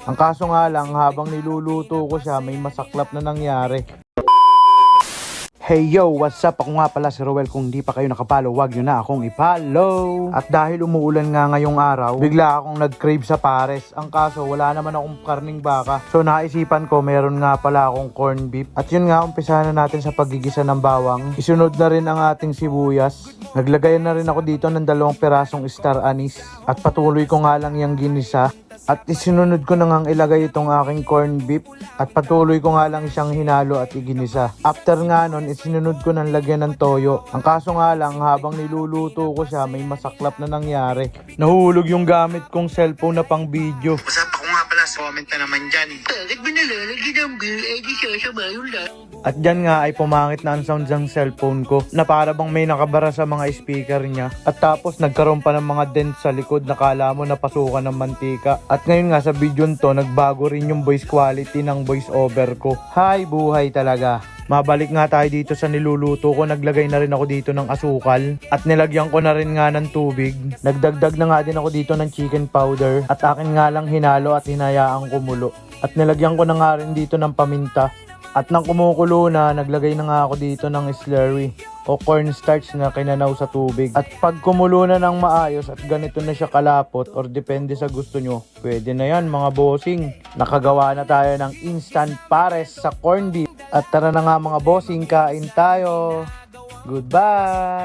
Ang kaso nga lang, habang niluluto ko siya, may masaklap na nangyari. Hey yo, what's up? Ako nga pala si Roel. Kung di pa kayo nakapalo, wag nyo na akong ipalo. At dahil umuulan nga ngayong araw, bigla akong nag-crave sa pares. Ang kaso, wala naman akong karning baka. So naisipan ko, meron nga pala akong corned beef. At yun nga, umpisahan na natin sa paggigisa ng bawang. Isunod na rin ang ating sibuyas. Naglagay na rin ako dito ng 2 pirasong star anise. At patuloy ko nga lang yung ginisa. At isinunod ko na ngang ilagay itong aking corned beef at patuloy ko nga lang siyang hinalo at iginisa. After nga nun, isinunod ko ng lagyan ng toyo. Ang kaso nga lang, habang niluluto ko siya, may masaklap na nangyari. Nahulog yung gamit kong cellphone na pang video. Usap ako nga pala, comment na naman dyan. Bakit mo nalalagyan ng bill? Eh di sasama yung lahat. At dyan nga ay pumangit na ang sound ng cellphone ko na para bang may nakabara sa mga speaker niya. At tapos nagkaroon pa ng mga dent sa likod na kala mo napasukan ng mantika. At ngayon nga sa video to, nagbago rin yung voice quality ng voice over ko. Hay, buhay talaga. Mabalik nga tayo dito sa niluluto ko. Naglagay na rin ako dito ng asukal. At nilagyan ko na rin nga ng tubig. Nagdagdag na nga din ako dito ng chicken powder. At akin nga lang hinalo at hinayaang kumulo. At nilagyan ko na nga rin dito ng paminta. At nang kumukulo na, naglagay na nga ako dito ng slurry o cornstarch na kinanaw sa tubig. At pag kumulo na ng maayos at ganito na siya kalapot or depende sa gusto nyo, pwede na yan mga bossing. Nakagawa na tayo ng instant pares sa corned beef. At tara na nga mga bossing, kain tayo. Goodbye!